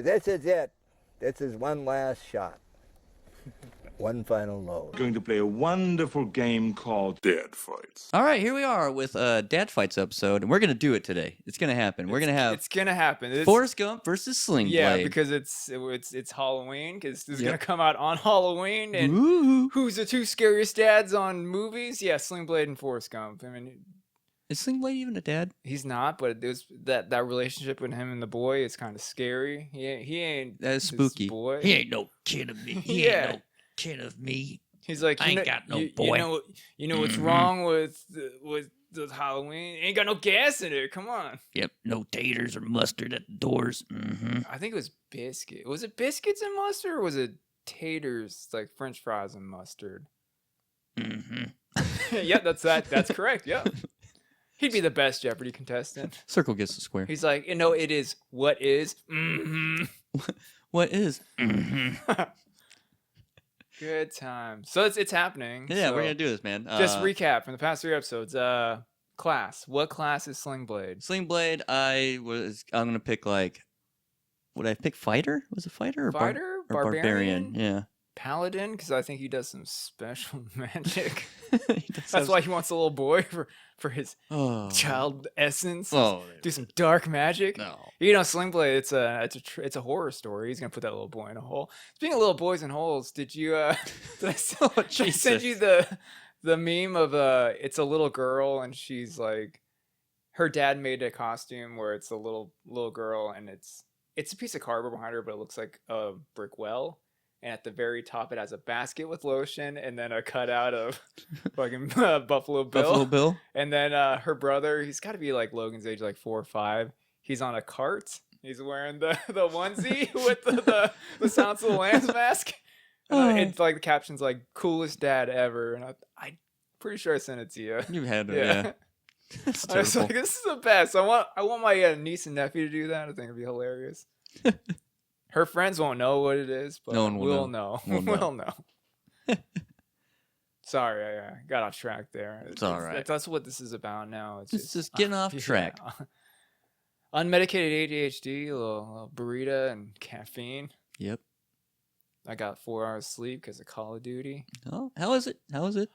Because this is it. This is one last shot. One final load. Going to play a wonderful game called Dead Fights. All right, here we are with Dad Fights episode, and we're gonna do it today. It's gonna happen. We're gonna have It's gonna happen. Forrest Gump versus Sling Yeah, Blade. because it's Halloween. Because this is gonna come out on Halloween. And Ooh. who's the two scariest dads on movies? Yeah, Sling Blade and Forrest Gump. I mean, Is Sling Blade even a dad? he's not, but there's that relationship with him and the boy is kind of scary. He ain't. That is his spooky. Boy. He ain't no kid of me. He Yeah. ain't no kid of me. He's like, I ain't got no boy. You know what's wrong with the Halloween? Ain't got no gas in it. Come on. Yep, no taters or mustard at the doors. Mm-hmm. I think it was biscuit. Was it biscuits and mustard, or was it taters, like French fries and mustard? Mm-hmm. Yeah, that's correct. Yeah, he'd be the best Jeopardy contestant. Circle gets the square. He's like, it is what is. Mm-hmm. What is? Mm-hmm. Good time. So it's happening. Yeah, so we're gonna do this, man. Just recap from the past 3 episodes. Class. What class is Sling Blade? Sling Blade. I'm gonna pick like. Would I pick fighter? Was it fighter or Fighter? or Barbarian? Yeah. Paladin, because I think he does some special magic. He does That's have- why he wants a little boy for his Oh. child essence. Oh. Do some dark magic. No. You know, Sling Blade. It's a horror story. He's gonna put that little boy in a hole. Speaking of little boys in holes, did you did I send you the meme of it's a little girl and she's like, her dad made a costume where it's a little girl and it's a piece of cardboard behind her, but it looks like a brick well. And at the very top, it has a basket with lotion, and then a cutout of fucking Buffalo Bill. Buffalo Bill. And then her brother, he's got to be like Logan's age, like 4 or 5. He's on a cart. He's wearing the onesie with the Silence of the Lambs mask. And it's like the caption's like "coolest dad ever," and I'm pretty sure I sent it to you. You had it, yeah. That's I was terrible. like, this is the best. I want my niece and nephew to do that. I think it'd be hilarious. Her friends won't know what it is, but No one will we'll know. know. We'll We'll know. Sorry, I got off track there. It's all right. That's what this is about now. It's just getting off track. Unmedicated ADHD, a little burrito and caffeine. Yep. I got 4 hours sleep because of Call of Duty. Oh, how is it? How is it?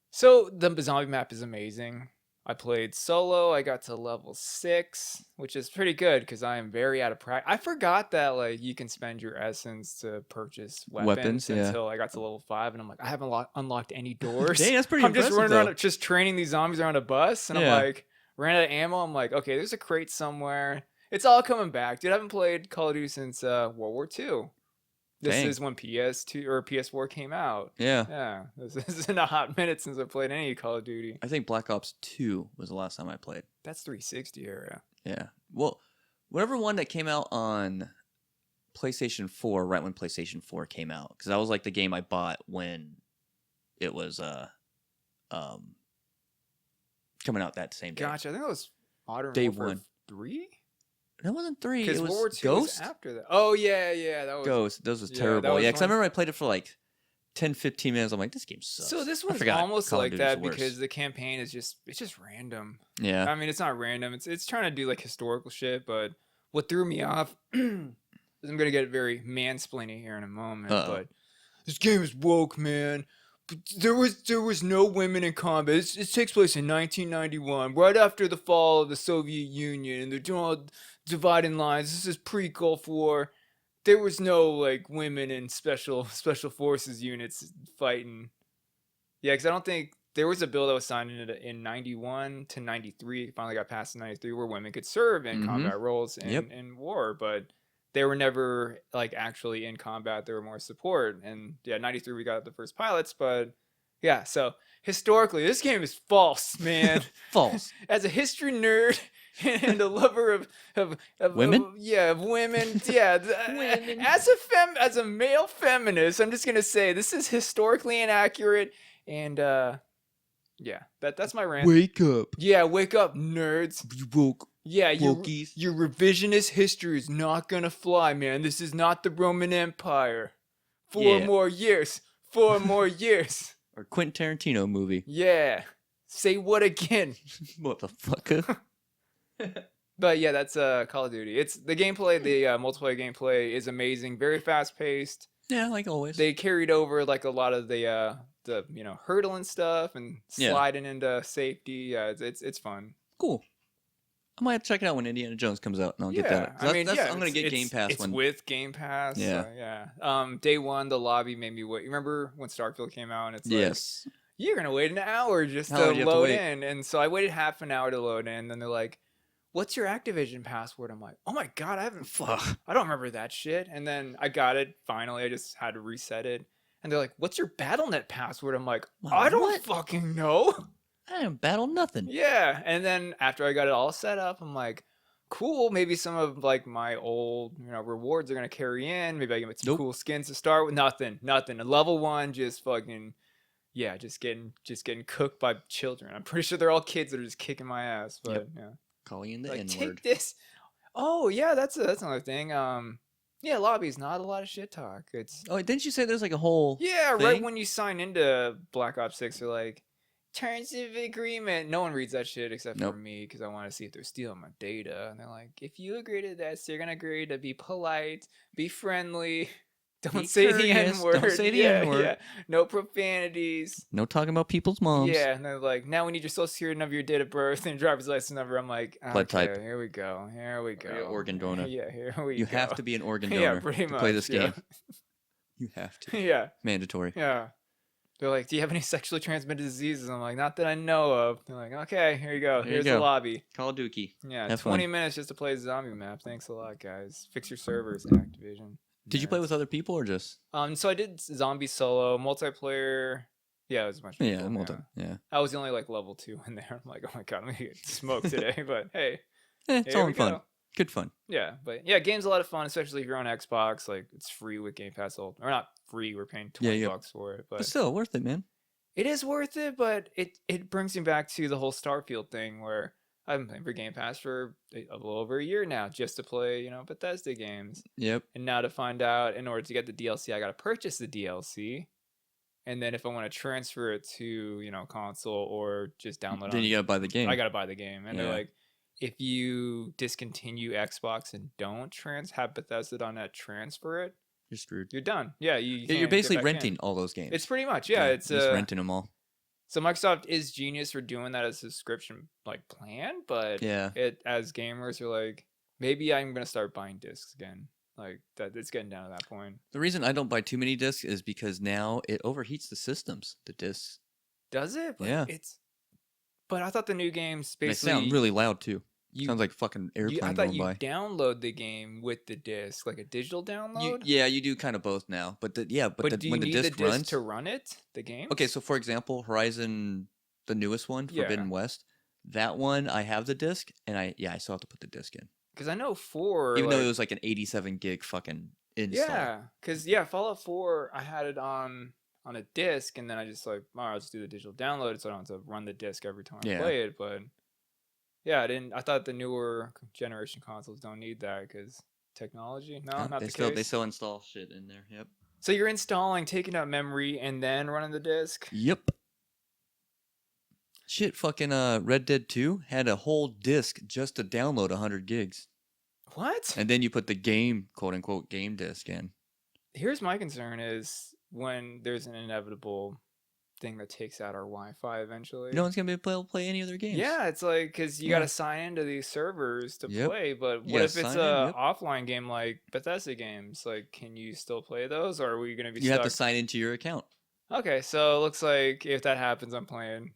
So the zombie map is amazing. I played solo. I got to level 6, which is pretty good because I am very out of practice. I forgot that like you can spend your essence to purchase weapons yeah. until I got to level 5, and I'm like, I haven't unlocked any doors. Dang, that's pretty I'm just impressive, running though. around, just training these zombies around a bus, and Yeah. I'm like, ran out of ammo. I'm like, okay, there's a crate somewhere. It's all coming back, dude. I haven't played Call of Duty since World War II. This Dang. is when PS2 or PS4 came out. Yeah. Yeah, this has been a hot minute since I played any Call of Duty. I think Black Ops 2 was the last time I played. That's 360 era. Yeah. Well, whatever one that came out on PlayStation 4, right when PlayStation 4 came out, because that was like the game I bought when it was coming out that same day. Gotcha. I think that was Modern Day Warfare one. 3? That wasn't 3. Because It was World War II was Ghost. after that. Oh, yeah. That was Ghost. Those was yeah, that terrible. was Yeah, because I one- remember I played it for like 10, 15 minutes. I'm like, this game sucks. So this I one's forgot almost Call of like Duty's that worse. because the campaign is just random. Yeah. I mean, it's not random. It's trying to do like historical shit, but what threw me off is I'm gonna get very mansplaining here in a moment, Uh-oh. but this game is woke, man. But there was no women in combat. It takes place in 1991, right after the fall of the Soviet Union, and they're doing all dividing lines. This is pre-Gulf War. There was no like women in special forces units fighting. Yeah, because I don't think there was a bill that was signed in 91 to 93. It finally got passed in 93 where women could serve in Mhm. combat roles in, Yep. in war, but they were never like actually in combat. They were more support. And yeah, 93 we got the first pilots, but yeah. So historically, this game is false, man. False. As a history nerd and a lover of Women? of women, yeah. Women. As a male feminist, I'm just gonna say this is historically inaccurate, and yeah, that's my rant. Wake up. Yeah, wake up, nerds. You woke. Yeah, Wokies. your revisionist history is not gonna fly, man. This is not the Roman Empire. 4 Yeah. more years. 4 more years. Or Quentin Tarantino movie. Yeah. Say what again? Motherfucker. But yeah, that's Call of Duty. It's the gameplay, the multiplayer gameplay is amazing, very fast paced. Yeah, like always. They carried over like a lot of the hurdling stuff and Yeah. sliding into safety. Yeah, it's fun. Cool. I might have to check it out when Indiana Jones comes out, and I'll get that. I mean, I'm gonna it's- get Game it's- Pass it's when. with Game Pass. Yeah. Yeah. Day one, the lobby made me wait. You remember when Starfield came out? And it's like, Yes. you're gonna wait an hour just How long to do you have to load wait? in, and so I waited half an hour to load in. Then they're like, "What's your Activision password?" I'm like, "Oh my god, I don't remember that shit." And then I got it finally. I just had to reset it. And they're like, "What's your BattleNet password?" I'm like, Wow, "I don't what? fucking know." I didn't battle nothing. Yeah, and then after I got it all set up, I'm like, cool, maybe some of like my old rewards are gonna carry in. Maybe I can get some Nope. cool skins to start with. Nothing. A level 1 just fucking just getting cooked by children. I'm pretty sure they're all kids that are just kicking my ass. But yeah, Calling in the like N take word. this. Oh yeah, that's another thing. Yeah, lobbies, not a lot of shit talk. It's Oh, didn't you say there's like a whole? yeah, right thing? when you sign into Black Ops 6, they're like, terms of agreement. No one reads that shit except Nope. for me because I want to see if they're stealing my data. And they're like, if you agree to this, you're going to agree to be polite, be friendly, don't Be say the courteous, N word. don't say the N-word. Yeah. No profanities. No talking about people's moms. Yeah, and they're like, now we need your social security number, your date of birth, and your driver's license number. I'm like, Blood okay, type. here we go. Here we Are you go. an organ donor? Yeah, here we You go. have to be an organ donor Yeah, pretty to much. play this yeah. game. You have to. Yeah. Mandatory. Yeah. They're like, do you have any sexually transmitted diseases? I'm like, not that I know of. They're like, okay, here you go. Here you Here's go. the lobby. Call of Duty. Yeah, Have 20 fun. minutes just to play the zombie map. Thanks a lot, guys. Fix your servers, Activision. Did you play Nerds. with other people or just? So I did zombie solo, multiplayer. Yeah, it was a bunch of Yeah, people, multi. Yeah. I was the only like level 2 in there. I'm like, oh my god, I'm gonna get smoked today. But hey, It's here all we in fun. go. Good fun. Yeah, but yeah, game's a lot of fun, especially if you're on Xbox. Like, it's free with Game Pass. Or not free. We're paying $20 yeah. bucks for it, But but still, worth it, man. it is worth it. But it brings me back to the whole Starfield thing where I've been playing for Game Pass for a little over a year now just to play, Bethesda games. Yep. And now to find out, in order to get the DLC, I got to purchase the DLC. And then if I want to transfer it to, console or just download Then on, you gotta buy the game. I got to buy the game. And they're Yeah. like, if you discontinue Xbox and don't have Bethesda.net transfer it, You're screwed. you're done. Yeah, You're can't get basically back in. renting all those games. It's pretty much, yeah. It's just renting them all. So Microsoft is genius for doing that as a subscription plan, but Yeah. it as gamers are like, maybe I'm gonna start buying discs again. Like that, it's getting down to that point. The reason I don't buy too many discs is because now it overheats the systems. The discs. Does it? But Yeah. But I thought the new games They basically sound really loud too. you, Sounds like fucking I airplane thought going you by. download the game with the disc, like a digital download. Yeah, you do kind of both now. But but do you when the need disc the disc runs, to run it? The game? okay. So for example, Horizon, the newest one, Yeah. Forbidden West, that one I have the disc, and I still have to put the disc in, Because I know 4. even though it was like an 87 gig fucking install. Yeah, because Fallout 4, I had it on a disc, and then I just like, I'll just do the digital download, so I don't have to run the disc every time I Yeah. play it. But yeah, I thought the newer generation consoles don't need that because technology. No, Yeah, not they the still case. they still install shit in there. Yep. So you're installing, taking out memory, and then running the disc. Yep. Shit, fucking Red Dead 2 had a whole disc just to download 100 gigs. What? And then you put the game, quote unquote, game disc in. Here's my concern: is when there's an inevitable thing that takes out our Wi-Fi eventually. No one's going to be able to play any of their games. Yeah, it's like because you Yeah. got to sign into these servers to Yep. play. But You what gotta if it's sign a in, yep. offline game like Bethesda games? Like, can you still play those, or are we gonna be You stuck? have to sign into your account. Okay, so it looks like if that happens, I'm playing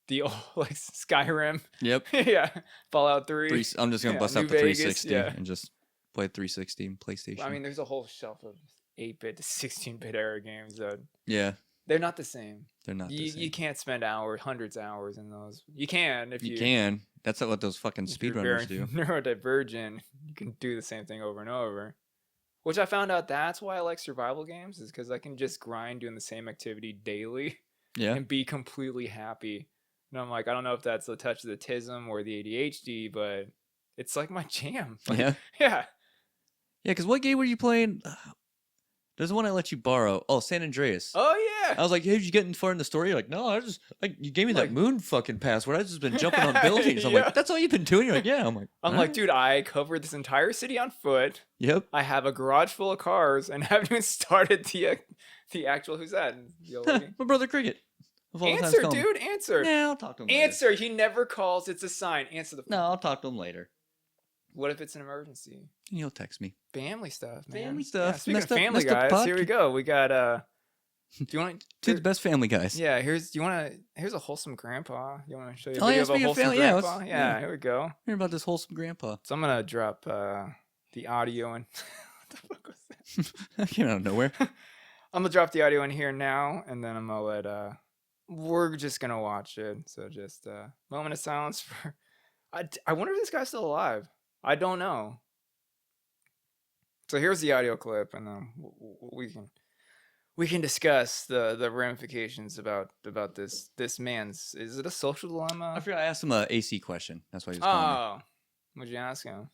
the old like Skyrim. Yep. Yeah, Fallout 3. I'm just going to Yeah, bust New out the Vegas, 360 yeah. and just play 360 and PlayStation. I mean, there's a whole shelf of 8-bit to 16-bit era games that yeah, they're not the same. they're not the You same. can't spend hundreds of hours in those. You can if You can. That's not what those fucking if you're speedrunners very do. neurodivergent, you can do the same thing over and over. Which I found out that's why I like survival games, is because I can just grind doing the same activity daily Yeah. and be completely happy. And I'm like, I don't know if that's a touch of the tism or the ADHD, but it's like my jam. Like, Yeah. yeah. Yeah, because what game were you playing? There's one I let you borrow. Oh, San Andreas. Oh I was like, hey, did you get far in the story? You're like, no, you gave me that moon fucking password. I've just been jumping on buildings. I'm like, that's all you've been doing? You're like, yeah. I'm like, dude, I covered this entire city on foot. Yep. I have a garage full of cars and haven't even started the actual, who's that? The old lady? My brother Cricket. Answer, dude, answer. Yeah, I'll talk to him later. Answer. He never calls. It's a sign. Answer the phone. No, I'll talk to him later. What if it's an emergency? He'll text me. Family stuff, man. Family stuff. Yeah, speaking Messed of up- family messed up guys, here we podcast. go. We got do you want Two of the best family guys. Yeah, here's a wholesome grandpa. You want to show you a Oh, video yeah, of a speaking of wholesome family, yeah, grandpa? let's- Yeah, yeah. here we go. Hear about this wholesome grandpa. So I'm gonna drop the audio and what the fuck was that? That came out of nowhere. I'm gonna drop the audio in here now, and then I'm gonna let we're just gonna watch it. So just moment of silence for. I wonder if this guy's still alive. I don't know. So here's the audio clip, and then we can discuss the ramifications about this man's. Is it a social dilemma? I forgot I asked him a AC question. That's why he was calling me. What'd you ask him?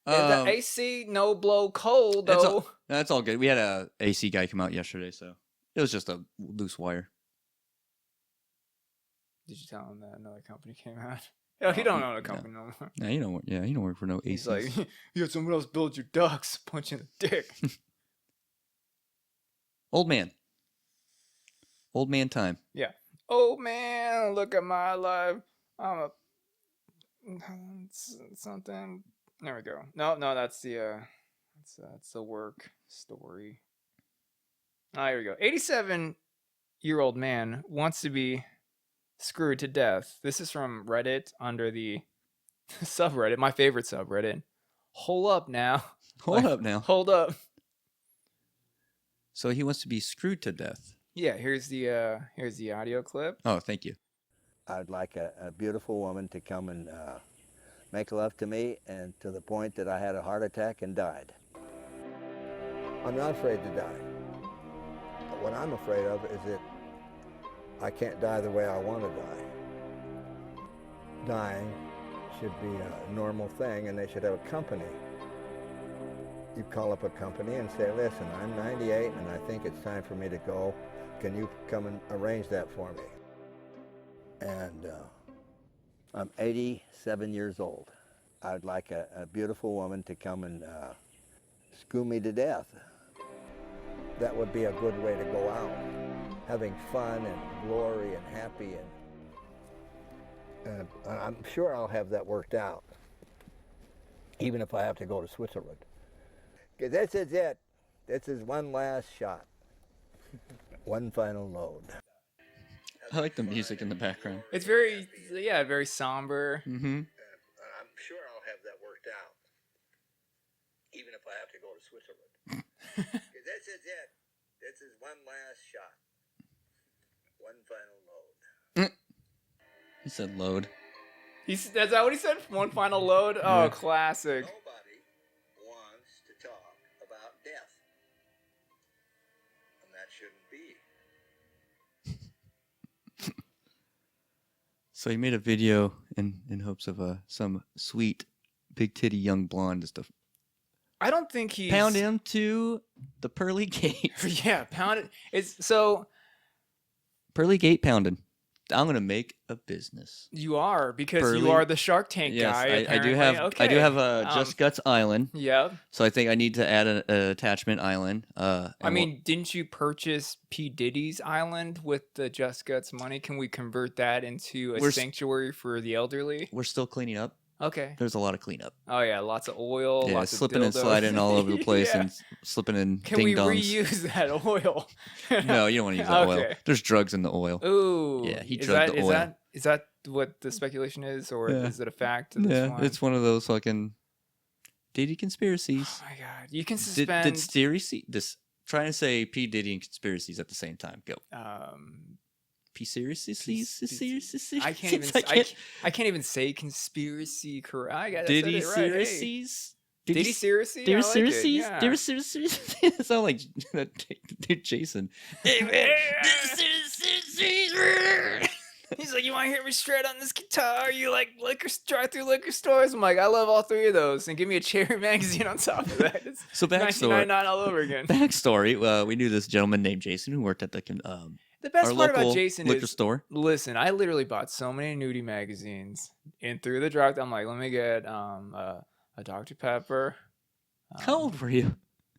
Um, the AC no blow cold That's though. all- That's all good. We had a AC guy come out yesterday, so it was just a loose wire. Did you tell him that another company came out? Yeah, he don't own a company no more. Yeah, you don't work. Yeah, you don't work for no AC. He's like, you had someone else build your ducks, punch you in the dick. Old man. Old man time. Yeah. Oh man, look at my life. I'm a something. There we go. No, that's the that's the work story. Ah, here we go. 87-year-old man wants to be screwed to death. This is from Reddit under the subreddit, my favorite subreddit. Hold up now. Hold up now. Hold up. So he wants to be screwed to death. Yeah, here's the audio clip. Oh, thank you. I'd like a beautiful woman to come and make love to me, and to the point that I had a heart attack and died. I'm not afraid to die. But what I'm afraid of is that I can't die the way I want to die. Dying should be a normal thing, and they should have a company. You call up a company and say, listen, I'm 98 and I think it's time for me to go. Can you come and arrange that for me? And I'm 87 years old. I'd like a beautiful woman to come and screw me to death. That would be a good way to go out, having fun and glory and happy, and I'm sure I'll have that worked out, even if I have to go to Switzerland. 'Cause this is it. This is one last shot. One final load. I like the music in the background. It's very somber. Mm-hmm. I'm sure I'll have that worked out, even if I have to go to Switzerland. 'Cause this is it. This is one last shot. One final load. He said load. Is that what he said? One final load? Oh, Yeah. classic. Nobody wants to talk about death. And that shouldn't be. So he made a video in hopes of some sweet, big titty young blonde just to I don't think he's pound him to the pearly gate. Yeah, pound it. It's so Pearly gate pounding. I'm gonna make a business. you are because you Pearly? are the Shark Tank Yes, guy. I do apparently. have. Okay. I do have a Just Guts Island. Yeah. So I think I need to add an attachment island. I mean, didn't you purchase P. Diddy's island with the Just Guts money? Can we convert that into a We're s- sanctuary for the elderly? we're still cleaning up. Okay. There's a lot of cleanup. Oh yeah, lots of oil. Yeah, lots slipping of and dildos. sliding all over the place Yeah. and slipping in Can ding we dongs. reuse that oil? No, you don't want to use that oil. Okay. There's drugs in the oil. Ooh. Yeah, he is drugged that, the oil. Is that what the speculation is, or Yeah. is it a fact? At this Yeah, point? it's one of those fucking Diddy conspiracies. Oh my god, you can Did suspend. this trying to say P Diddy and conspiracies at the same time? Go. P serious? I can't even. I can't even say conspiracy. Correct. I got Diddy it right. Hey. seriously? Diddy seriously? Diddy I like it, seriously? yeah. Diddy seriously? It sound like that dude Jason. Hey man, He's like, you want to hear me shred on this guitar? You like drive-through liquor stores? I'm like, I love all three of those. And give me a Cherry magazine on top of that. It's So backstory. 1999 all over again. Backstory. We knew this gentleman named Jason who worked at the The best our part about local Jason liquor is, store. listen, I literally bought so many nudie magazines. And through the drive, I'm like, let me get a Dr. Pepper. How old were you?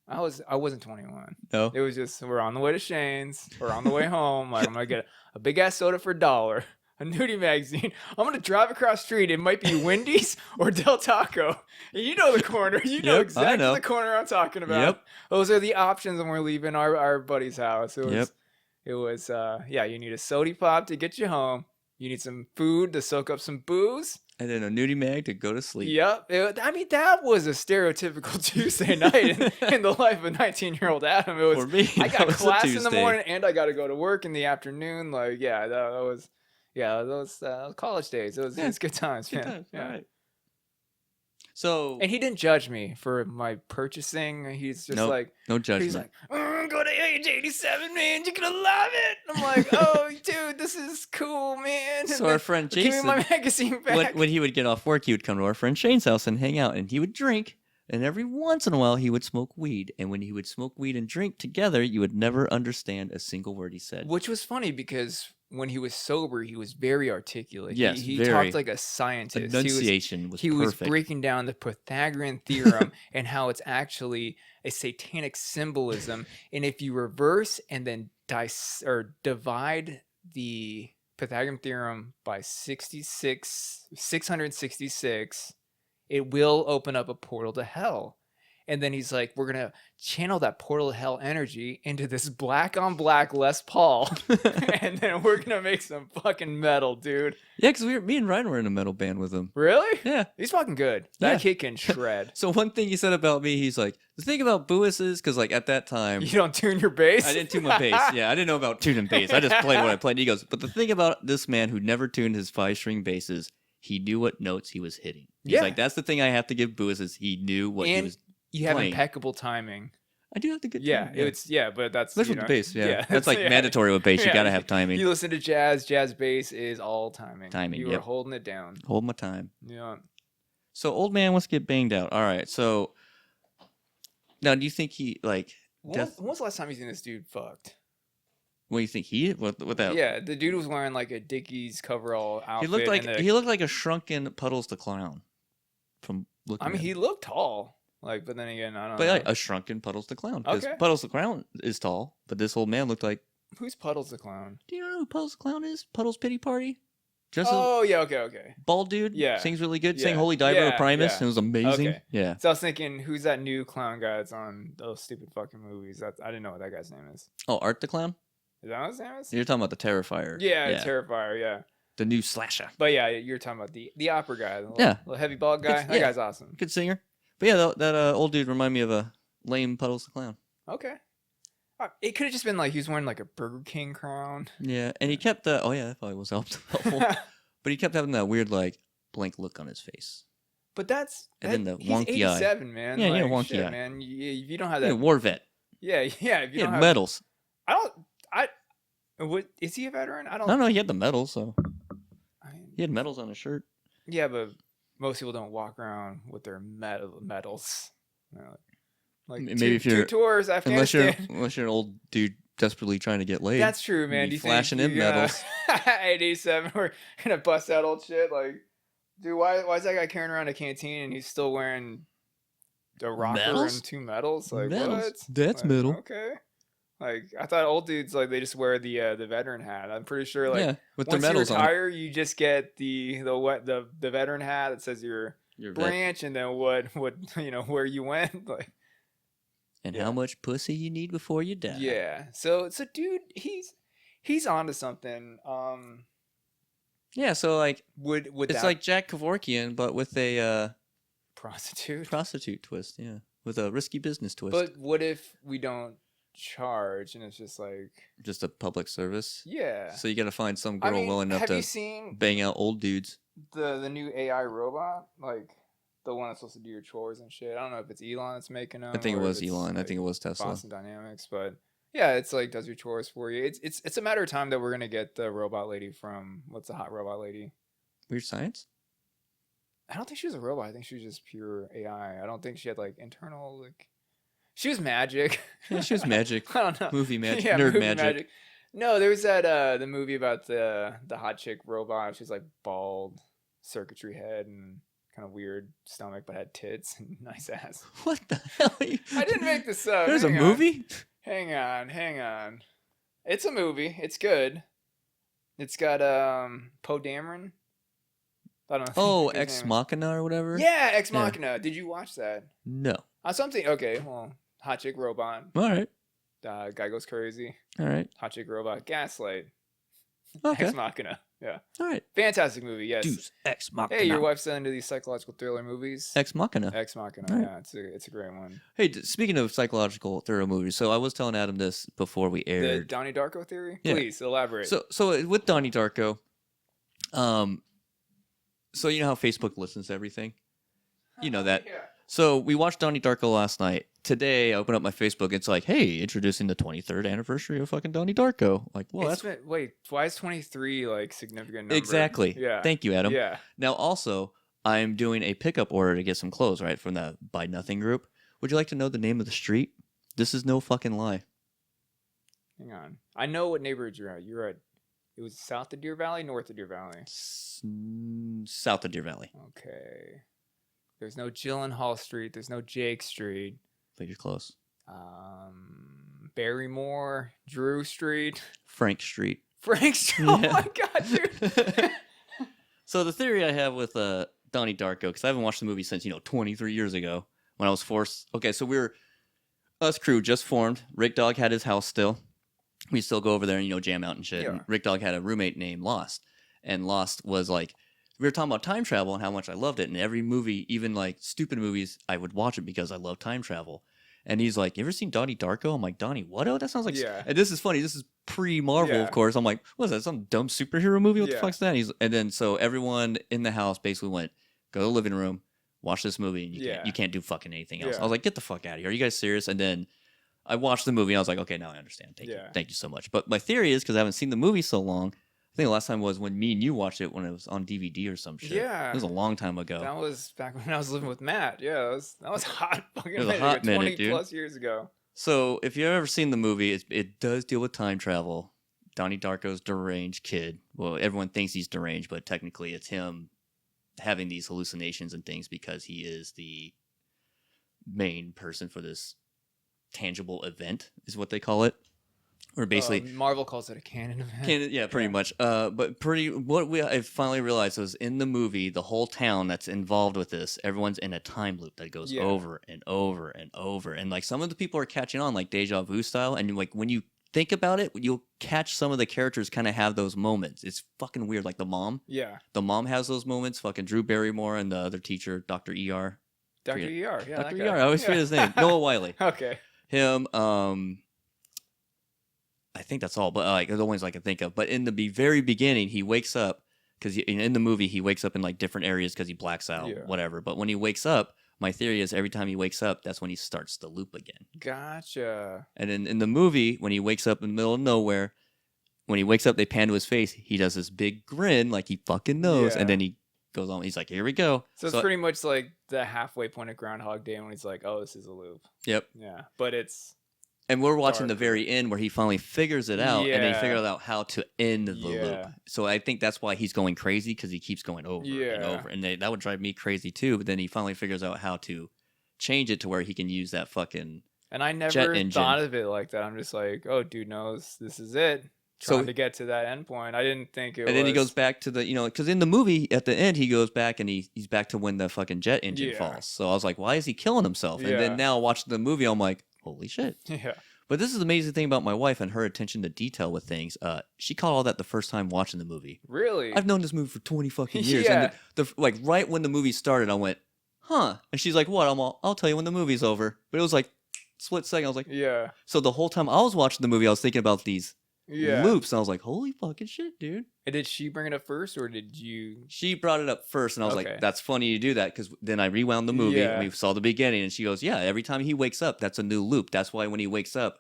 I wasn't 21. No. It was just, we're on the way to Shane's. We're on the way home. Like, I'm going to get a big ass soda for $1, a nudie magazine. I'm going to drive across the street. It might be Wendy's or Del Taco. And you know the corner. You know Yep, I exactly know. the corner I'm talking about. Yep. Those are the options when we're leaving our buddy's house. Yep. It was, you need a soda pop to get you home. You need some food to soak up some booze. And then a nudie mag to go to sleep. Yep. That was a stereotypical Tuesday night in the life of 19-year-old Adam. It was, For me, I that got was a class in the Tuesday. morning and I got to go to work in the afternoon. Like, yeah, those college days. It was good times, Good man. times, Yeah. alright. So And he didn't judge me for my purchasing. He's just Nope, like, no judgment. he's like, go to age 87, man. You're going to love it. I'm like, oh, dude, this is cool, man. So our friend Give me Jason, my magazine back. when he would get off work, he would come to our friend Shane's house and hang out, and he would drink. And every once in a while, he would smoke weed. And when he would smoke weed and drink together, you would never understand a single word he said. Which was funny because when he was sober, he was very articulate. Yes, he very. talked like a scientist. Enunciation was He was perfect. breaking down the Pythagorean theorem and how it's actually a satanic symbolism. And if you reverse and then divide the Pythagorean theorem by 666, it will open up a portal to hell. And then he's like, we're going to channel that portal to hell energy into this black on black Les Paul. And then we're going to make some fucking metal, dude. Yeah, because me and Ryan were in a metal band with him. Really? Yeah. He's fucking good. Yeah. That kid can shred. So one thing he said about me, he's like, the thing about Buis is, because like at that time, You don't tune your bass? I didn't tune my bass. Yeah, I didn't know about tuning bass. I just played what I played. And he goes, but the thing about this man who never tuned his 5-string basses, he knew what notes he was hitting. He's Yeah. like, that's the thing I have to give Buis is he knew what he And was. You have playing. impeccable timing. I do have to get. Yeah, timing, but that's especially you with know, the bass. Yeah, that's it's- like mandatory with bass. You Yeah, gotta have timing. You listen to jazz bass is all timing. Timing, You are yep. holding it down. Hold my time. Yeah. So old man wants to get banged out. All right. So now, do you think he like? When was the last time you seen this dude fucked? What do you think he with that? Yeah, the dude was wearing like a Dickies coverall outfit. He looked like and he looked like a shrunken Puddles the Clown. From looking, I mean, at he him. looked tall. Like, but then again, I don't But know. like a shrunken Puddles the Clown. Because Okay. Puddles the Clown is tall, but this old man looked like. Who's Puddles the Clown? Do you know who Puddles the Clown is? Puddles Pity Party. Just a Oh, yeah, okay. bald dude. Yeah. Sings really good. Sang Yeah. Holy Diver with Yeah, Primus. yeah. And it was amazing. Okay. Yeah. So I was thinking, who's that new clown guy that's on those stupid fucking movies? I didn't know what that guy's name is. Oh, Art the Clown. Is that what his name is? You're talking about the Terrifier. Yeah, Terrifier, yeah. The new slasher. But yeah, you're talking about the opera guy, the Yeah. little heavy bald guy. Good- That yeah. guy's awesome. Good singer. But yeah, that old dude reminded me of a lame Puddles the Clown. Okay. It could have just been like he was wearing like a Burger King crown. Yeah, and he kept the. Oh yeah, that probably was helpful. But he kept having that weird like blank look on his face. But that's And then the he's wonky eye. 87, man. Yeah, like, yeah, wonky shit, eye. man. If you don't have Yeah, that, war vet. yeah. If you He don't had have, medals. What is he a veteran? I don't. No, he had the medals. So I mean, he had medals on his shirt. yeah, but most people don't walk around with their medals. You know, like Maybe if two you're- tours Unless you're Afghanistan. an old dude desperately trying to get laid. That's true, man. be Do you flashing think in medals. at 87, we're gonna bust out old shit? Like, dude, why is that guy carrying around a canteen and he's still wearing a rocker Medals? and 2 medals? Like, Medals? what? That's Like, metal. Okay. Like, I thought old dudes like they just wear the veteran hat. I'm pretty sure like yeah, with their once you medals on. retire, you just get the veteran hat that says your Your vet. branch and then what where you went. Like, And Yeah. how much pussy you need before you die. yeah. So dude, he's onto something. Yeah, so like Would it's that like Jack Kevorkian, but with a prostitute? prostitute twist. Yeah, with a risky business twist. But what if we don't charge and it's just like, Just a public service. yeah. So you got to find some I girl mean, willing enough have to you seen bang out old dudes. the new AI robot, like the one that's supposed to do your chores and shit? I don't know if it's Elon that's making them. I think it or if was it's, Elon. I like, think it was Tesla. Boston Dynamics, but Yeah, it's like does your chores for you. It's a matter of time that we're gonna get the robot lady from what's the hot robot lady? Weird Science? I don't think she was a robot. I think she was just pure AI. I don't think she had like internal like. She was magic. Yeah, she was magic. I don't know. Movie magic. Yeah, Nerd movie magic. No, there was that the movie about the hot chick robot. She's like bald, circuitry head, and kind of weird stomach, but had tits and nice ass. What the hell are you? I didn't make this up. There's Hang a on. movie? Hang on. It's a movie. It's good. It's got Poe Dameron. I don't know. Oh, his Ex name is. Machina or whatever? Yeah, Ex Yeah. Machina. Did you watch that? No. Something. Okay, well, hot chick robot. All right. Guy goes crazy. All right. Hot chick robot. Gaslight. Okay. Ex Machina. Yeah. All right. Fantastic movie. Yes. Deus Ex Machina. Hey, your wife's into these psychological thriller movies. Ex Machina. Ex Machina. Right. Yeah, it's a great one. Hey, speaking of psychological thriller movies, so I was telling Adam this before we The aired. Donnie Darko theory. Yeah. Please elaborate. So with Donnie Darko, so you know how Facebook listens to everything? You know that. Yeah. So we watched Donnie Darko last night. Today, I open up my Facebook. It's like, hey, introducing the 23rd anniversary of fucking Donnie Darko. Like, well, Wait, why is 23 like significant number? exactly. Yeah. Thank you, Adam. Yeah. Now, also, I'm doing a pickup order to get some clothes, right, from the Buy Nothing group. Would you like to know the name of the street? This is no fucking lie. Hang on. I know what neighborhood you're at. You're at. It was south of Deer Valley, north of Deer Valley. South of Deer Valley. Okay. There's no Gyllenhaal Street. There's no Jake Street. But you're close. Barrymore, Drew Street, Frank Street. Frank Street. Oh Yeah. my god, dude. So the theory I have with Donnie Darko, because I haven't watched the movie since 23 years ago when I was forced. Okay, so us crew just formed. Rick Dog had his house still. We still go over there and jam out and shit. Yeah. And Rick Dog had a roommate named Lost, and Lost was like, we were talking about time travel and how much I loved it. And every movie, even like stupid movies, I would watch it because I love time travel. And he's like, "You ever seen Donnie Darko?" I'm like, "Donnie what? Oh, that sounds like." Yeah. And this is funny. This is pre-Marvel, Yeah. of course. I'm like, "What is that? Some dumb superhero movie? What the Yeah. fuck's that?" And then so everyone in the house basically went, "Go to the living room, watch this movie, and Yeah. you can't do fucking anything else." Yeah. I was like, "Get the fuck out of here! Are you guys serious?" And then I watched the movie. And I was like, "Okay, now I understand. Yeah. Thank you so much." But my theory is because I haven't seen the movie so long. I think the last time was when me and you watched it when it was on DVD or some shit. Yeah. It was a long time ago. That was back when I was living with Matt. Yeah, that was hot fucking It was a minute hot ago, minute, 20 dude. plus years ago. So if you've ever seen the movie, it does deal with time travel. Donnie Darko's deranged kid. Well, everyone thinks he's deranged, but technically it's him having these hallucinations and things because he is the main person for this tangible event, is what they call it. Or basically, Marvel calls it a canon event. yeah, pretty much. But I finally realized was in the movie, the whole town that's involved with this, everyone's in a time loop that goes Yeah. over and over and over. And like some of the people are catching on, like deja vu style. And like when you think about it, you'll catch some of the characters kind of have those moments. It's fucking weird. Like the mom has those moments. Fucking Drew Barrymore and the other teacher, Dr. ER. Dr. Forget- ER. Yeah, Dr. that ER. guy. I always forget his name. Noah Wiley. Okay. Him. I think that's all, but like the only ones I can think of. But in the very beginning, he wakes up because in the movie he wakes up in like different areas because he blacks out, Yeah. whatever. But when he wakes up, my theory is every time he wakes up, that's when he starts the loop again. Gotcha. And in the movie, when he wakes up in the middle of nowhere, when he wakes up, they pan to his face. He does this big grin, like he fucking knows, Yeah. and then he goes on. He's like, "Here we go." So it's pretty much like the halfway point of Groundhog Day when he's like, "Oh, this is a loop." Yep. Yeah, but it's And we're watching the darker. very end where he finally figures it out, and then he Yeah. figures out how to end the Yeah. loop. So I think that's why he's going crazy because he keeps going over and Yeah. over, and that would drive me crazy too. But then he finally figures out how to change it to where he can use that fucking. and I Jet never engine. thought of it like that. I'm just like, "Oh, dude knows this is it." So- Trying to get to that end point. I didn't think it. And then he was- goes back to the because in the movie at the end he goes back and he's back to when the fucking jet engine Yeah. falls. So I was like, why is he killing himself? And Yeah. then now watching the movie, I'm like, holy shit. Yeah. But this is the amazing thing about my wife and her attention to detail with things. She caught all that the first time watching the movie. Really? I've known this movie for 20 fucking years. Yeah. And the like right when the movie started, I went, huh? And she's like, what? I'll tell you when the movie's over. But it was like split second. I was like, Yeah. so the whole time I was watching the movie, I was thinking about these Yeah. loops. And I was like, holy fucking shit, dude. And did she bring it up first, or did you? She brought it up first, and I was Okay. like, that's funny you do that, because then I rewound the movie, Yeah. and we saw the beginning, and she goes, yeah, every time he wakes up, that's a new loop. That's why when he wakes up,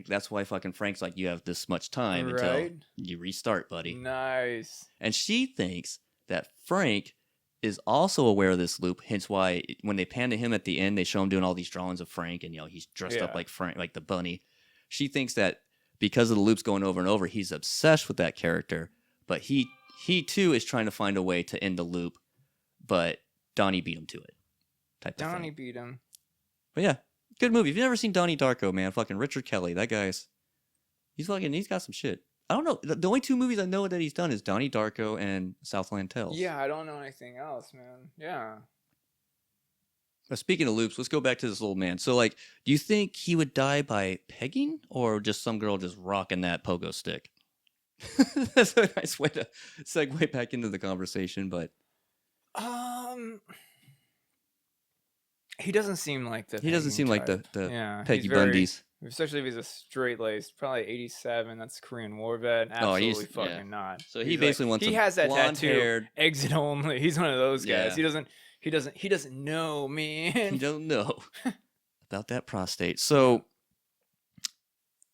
that's why fucking Frank's like, you have this much time until Right. you restart, buddy. Nice. And she thinks that Frank is also aware of this loop, hence why when they pan to him at the end, they show him doing all these drawings of Frank, and he's dressed up Yeah. like Frank, like the bunny. She thinks that because of the loops going over and over, he's obsessed with that character, but he too is trying to find a way to end the loop, but Donnie beat him to it. Type of Donnie thing. beat him. But yeah, good movie. If you've never seen Donnie Darko, man, fucking Richard Kelly, that guy's he's got some shit. I don't know. The only 2 movies I know that he's done is Donnie Darko and Southland Tales. Yeah, I don't know anything else, man. Yeah. But speaking of loops, let's go back to this old man. So, like, do you think he would die by pegging or just some girl just rocking that pogo stick? That's a nice way to segue back into the conversation, but He doesn't seem like the. he doesn't seem like type. the Yeah, Peggy he's very- Bundys. Especially if he's a straight laced, probably 87. That's Korean War vet. Oh, he's- Absolutely fucking yeah. not. So he He's basically wants he a has that tattoo. blonde-haired- Exit only. He's one of those guys. Yeah. He doesn't know, man. You don't know about that prostate. So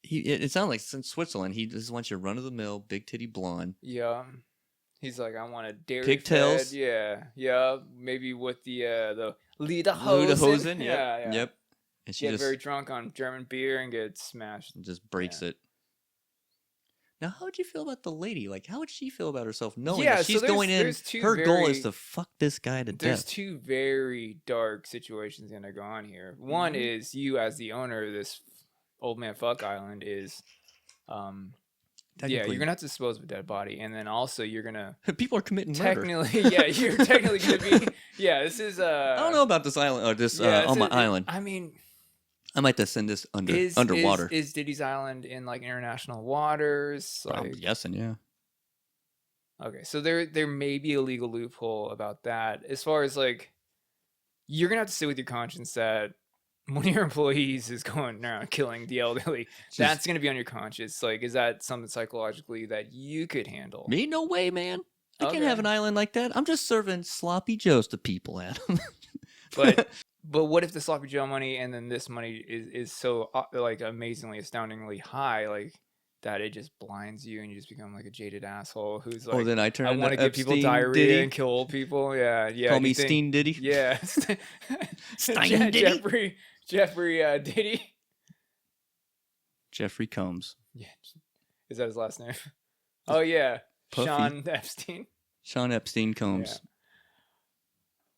it sounds like since Switzerland, he just wants your run of the mill, big titty blonde. Yeah. He's like, I want a dairy Pigtails? fed. Yeah. Maybe with the Lederhosen. Lederhosen, Yeah. Yep. And she Get just very drunk on German beer and get smashed. breaks Yeah. it. Now, how would you feel about the lady? Like, how would she feel about herself knowing Yeah, that so she's going in? there's two Her goal is very- to fuck this guy to There's death. 2 very dark situations gonna go on here. One Mm-hmm. is you as the owner of this old man fuck island is yeah, Technically- you're gonna have to dispose of a dead body, and then also you're gonna People are committing murder. technically you're technically gonna be this is I don't know about this island or this yeah, on my island. I mean, I might just send this underwater. Is Diddy's island in like international waters? I'm Like, guessing, yeah. okay, so there may be a legal loophole about that. As far as like, you're gonna have to sit with your conscience that one of your employees is going around killing the elderly. That's gonna be on your conscience. Like, is that something psychologically that you could handle? Me? No way, man. I can't Okay. have an island like that. I'm just serving sloppy joes to people, Adam. But what if the sloppy Joe money and then this money is so like amazingly, astoundingly high, like that it just blinds you and you just become like a jaded asshole who's like, then I turn I into want to give people Epstein diarrhea Diddy. and kill old people. Yeah. Call you me think- Steen Diddy. Yeah. Stein Diddy? Jeffrey Diddy. Jeffrey Combs. Yeah. Is that his last name? Oh yeah. Puffy. Sean Epstein. Sean Epstein Combs.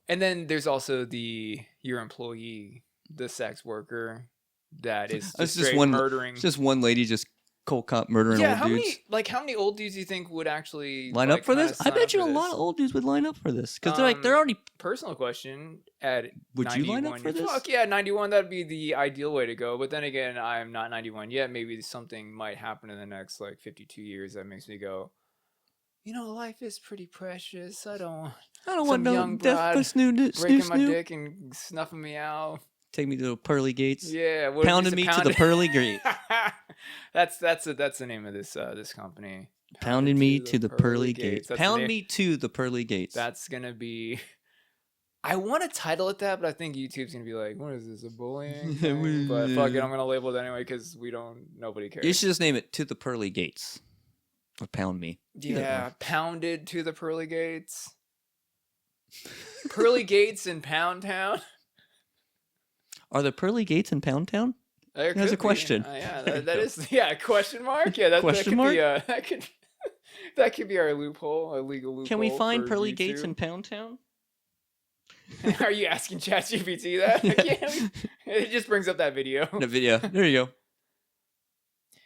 And then there's also your employee, the sex worker that is It's just just straight one- murdering. It's just one lady just cold cop murdering Yeah, old how dudes. many old dudes do you think would actually Line like, up for kinda this? I sign bet up you a for lot this? of old dudes would line up for this because they're Um, already. Personal question at Would you line up 91 for this? Fuck yeah, 91. That'd be the ideal way to go. But then again, I'm not 91 yet. Maybe something might happen in the next like 52 years that makes me go, life is pretty precious. I don't I don't some want no young death broad by snoo breaking my snoo. dick and snuffing me out. Take me to the pearly gates. Yeah, what if Pounded just me to the pounded- pearly gate. that's the name of this company. Pounded me to the pearly gates. That's the Pound name. me to the pearly gates. That's gonna be. I want to title it that, but I think YouTube's gonna be like, "What is this? A bullying?" thing?" But fuck it, I'm gonna label it anyway because nobody cares. You should just name it To the Pearly Gates. Or Pound Me. Either Yeah, one. pounded to the pearly gates. Pearly gates in Pound Town. Are there pearly gates in Pound Town? There That's a could be. question. Yeah, that is question mark. Yeah, that Question could mark? be that could that could be our loophole, our legal loophole. Can we find for pearly gates in YouTube. Pound Town? Are you asking ChatGPT that? Yeah. It just brings up that video. The video. There you go.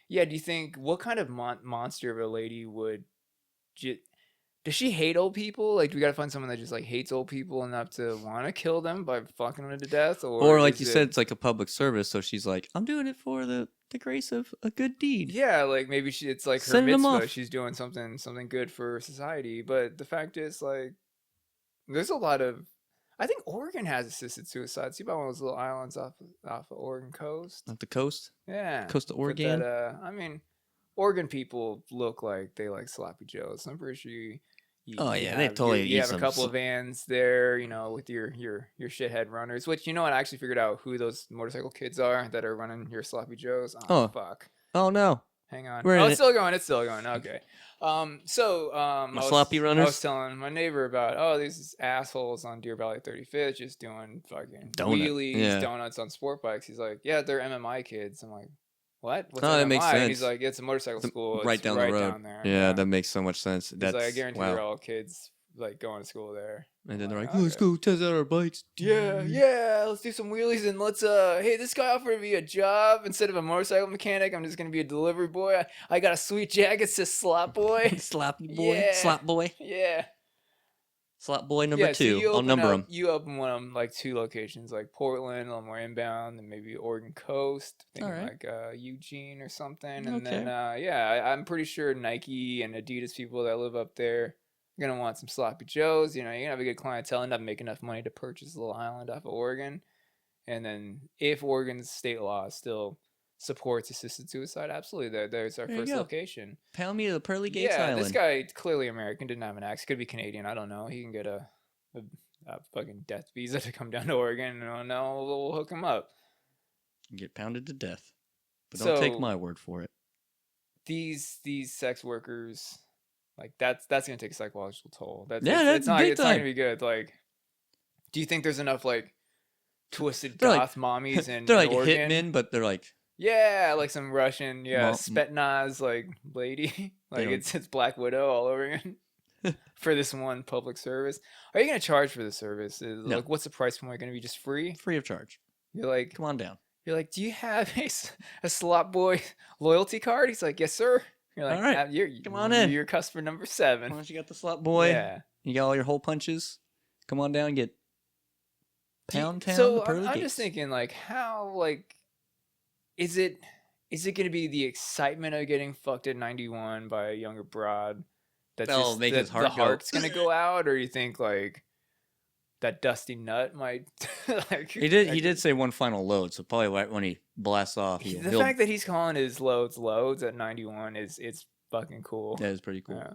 Yeah, do you think what kind of monster of a lady would does she hate old people? Like, do we gotta find someone that just like hates old people enough to want to kill them by fucking them to death? Or like is you it- said, it's like a public service. So she's like, I'm doing it for the grace of a good deed. yeah, like maybe it's like her Send 'em mitzvah. off. She's doing something good for society. But the fact is, like, there's a lot of. I think Oregon has assisted suicide. See about one of those little islands off of Oregon coast. Not the coast. Yeah, Coast of Put Oregon. That, I mean, Oregon people look like they like sloppy joes. I'm pretty sure Oh, yeah, they totally you use have a some couple of vans there, with your shithead runners. Which I actually figured out who those motorcycle kids are that are running your sloppy joes. Oh. Fuck. Oh no. Hang on. We're in It's it. still going. It's still going. Okay. My I sloppy runners? was telling my neighbor about these assholes on Deer Valley 35th just doing fucking wheelies, Yeah. donuts on sport bikes. He's like, yeah, they're MMI kids. I'm like, what? What's Oh, MMI? that makes And he's sense. like, it's a motorcycle school. Right It's down the road. down there. Yeah, that makes so much sense. He's That's like, I guarantee wow. they're all kids like going to school there. And then I'm they're like, okay. let's go test out our bikes. Yeah, let's do some wheelies and let's hey, this guy offered me a job instead of a motorcycle mechanic. I'm just gonna be a delivery boy. I got a sweet jacket that says slot boy. Sloppy boy. Yeah. Slop boy. Yeah. Slop boy number 2. So I'll number them. You open one of them like 2 locations, like Portland, a little more inbound, and maybe Oregon Coast, thinking Alright. like Eugene or something. And Okay. then I'm pretty sure Nike and Adidas people that live up there are gonna want some sloppy joes. You're gonna have a good clientele, end up making enough money to purchase a little island off of Oregon. And then if Oregon's state law still supports assisted suicide, absolutely, there's our There you first go. location. Pound me to the Pearly Gates Yeah, Island. this guy clearly American, didn't have an accent. Could be Canadian. I don't know. He can get a fucking death visa to come down to Oregon. And we'll hook him up. Get pounded to death. But don't take So- my word for it. These sex workers, like that's gonna take a psychological toll. Yeah, that's big it's not time. gonna be good. Like, do you think there's enough like twisted They're like- goth mommies in They're like Oregon? hitmen, but they're like, Yeah, like some Russian, Mom- Spetsnaz like lady. Like don't- it's Black Widow all over again for this one public service. Are you gonna charge for the service? No. Like, what's the price point gonna be? Just free? free of charge. You're like, Come on down. do you have a slot boy loyalty card? He's like, yes, sir. You're like, All right, come on in." You're customer number Why 7. don't you got the slot boy? Yeah. You got all your hole punches. Come on down and get Pound Town. So the Pearly I'm Gates. just thinking, like, how, like, is it going to be the excitement of getting fucked at 91 by a younger broad that's That'll just make his heart the go, heart's going to go out, or you think like that dusty nut might like He did say one final load, so probably right when he blasts off, the he'll fact that he's calling his loads at 91 it's fucking cool. that is pretty cool. Yeah.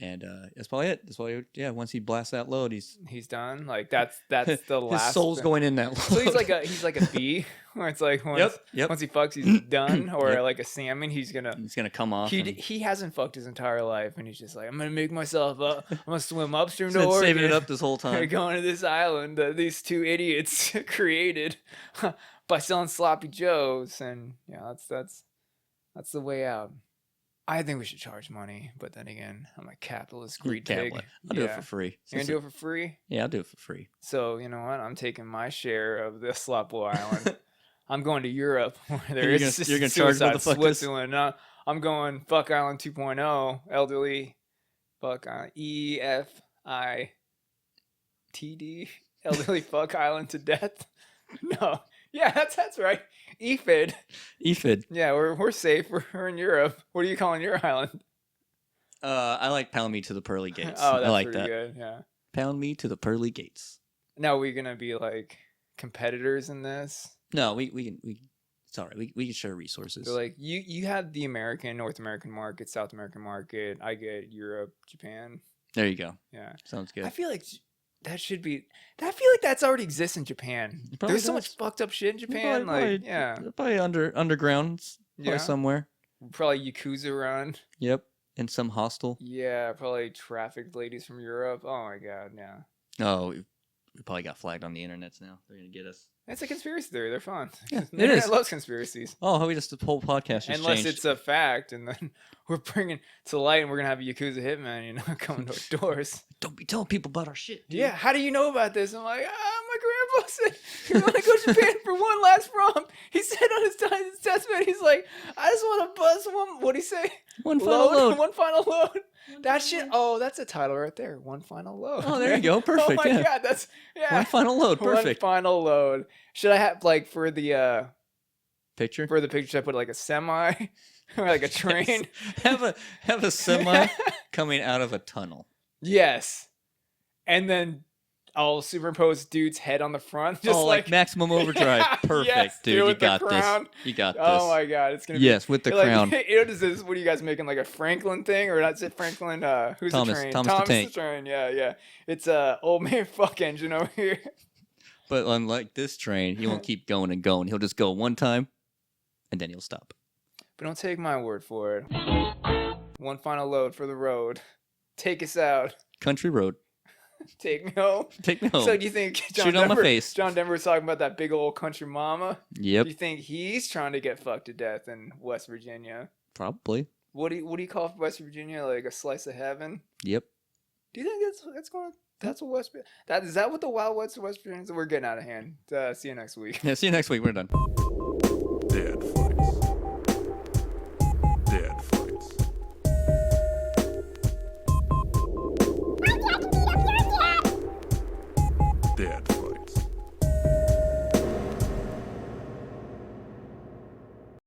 And that's probably it. That's probably once he blasts that load, he's He's done. Like that's the his last soul's thing. going in that load. So he's like a bee where it's like once Yep. once he fucks he's done, or Yep. like a salmon he's gonna He's gonna come off. and he hasn't fucked his entire life and he's just like, I'm gonna make myself up. I'm gonna swim upstream he's to been Oregon. saving it up this whole They're time. going to this island that these 2 idiots created by selling sloppy joes, and that's the way out. I think we should charge money, but then again, I'm a capitalist greed Can't pig. let- I'll do it for free. You're gonna do it for free? Yeah, I'll do it for free. So you know what? I'm taking my share of the Slopbo Island. I'm going to Europe where there You're is gonna charge suicide. motherfuckers? Switzerland. I'm going Fuck Island 2.0. Elderly. Fuck EFITD. Elderly Fuck Island to death. No. Yeah, that's right. EFID. Ephid. Yeah, we're safe. We're in Europe. What are you calling your island? I like Pound Me to the Pearly Gates. Oh, that's I like pretty that. good. Yeah. Pound Me to the Pearly Gates. Now we're gonna be like competitors in this. No, we can it's all right. We can share resources. So like you had the North American market, South American market. I get Europe, Japan. There you go. Yeah. Sounds good. I feel like that should be. I feel like that's already exists in Japan. It probably There's so does. much fucked up shit in Japan. Like yeah, Probably underground. Probably Yeah. somewhere. probably Yakuza run. Yep. In some hostel. Yeah, probably trafficked ladies from Europe. Oh my god, yeah. Oh, we probably got flagged on the internets now. They're gonna get us. It's a conspiracy theory. They're fun. Yeah, The it internet is. loves conspiracies. Oh, we just the whole podcast just Unless changed. it's a fact, and then we're bringing to light, and we're gonna have a Yakuza hitman, coming to our doors. Don't be telling people about our shit. Dude. Yeah, how do you know about this? I'm like, my grandpa said you want to go to Japan for one last prom. He said on his testament, he's like, I just want to buzz one. What'd he say? One final load. One final load. That shit. Oh, that's a title right there. One final load. Oh, there you go. Oh Perfect. my yeah. god, that's One final load. Perfect. One final load. Should I have like for the Picture. picture? Should I put like a semi or like a train? Have a semi coming out of a tunnel. Yes. And then I'll superimpose dude's head on the front, just Oh, like Maximum Overdrive. Perfect, yes, dude. with You the got this. crown. You got this. Oh my god, it's gonna be Yes, with the like, crown. What is this? What are you guys making, like a Franklin thing, or not? It Franklin? Who's Thomas- the train? Thomas the Tank. Train. Yeah. It's old man fuck engine over here. But unlike this train, he won't keep going and going. He'll just go one time, and then he'll stop. But don't take my word for it. One final load for the road. Take us out. Country road. Take me home. Take me home. So do you think Shoot on my face. John Denver was talking about that big old country mama? Yep. Do you think he's trying to get fucked to death in West Virginia? Probably. What do you call West Virginia? Like a slice of heaven? Yep. Do you think that's going? That's what that is that what the Wild West of West Virginia is? We're getting out of hand. See you next week. Yeah, see you next week. We're done.